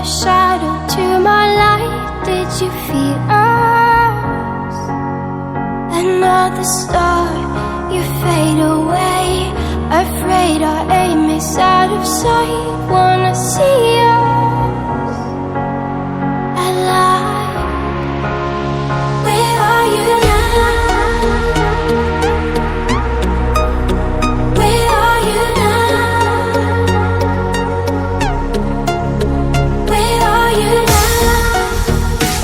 the shadow to my light. Did you feel us? Another star, you fade away. Afraid our aim is out of sight. Wanna see us alive. Where are you now? Where are you now? Where are you now?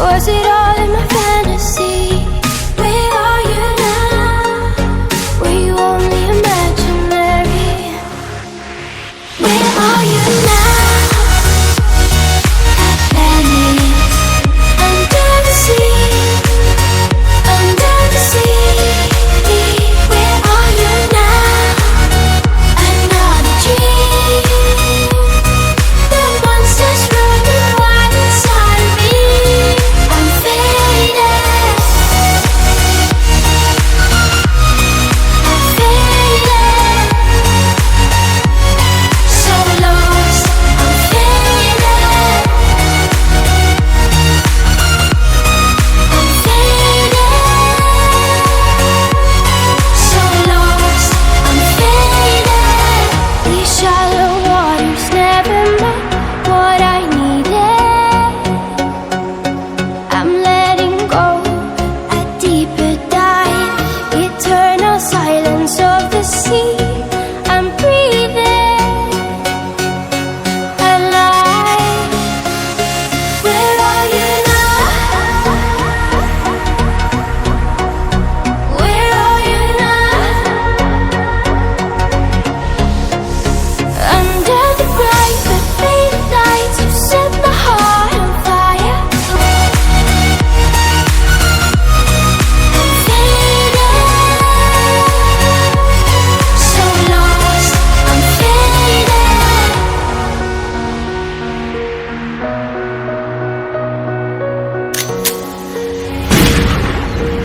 Was it all in my fantasy?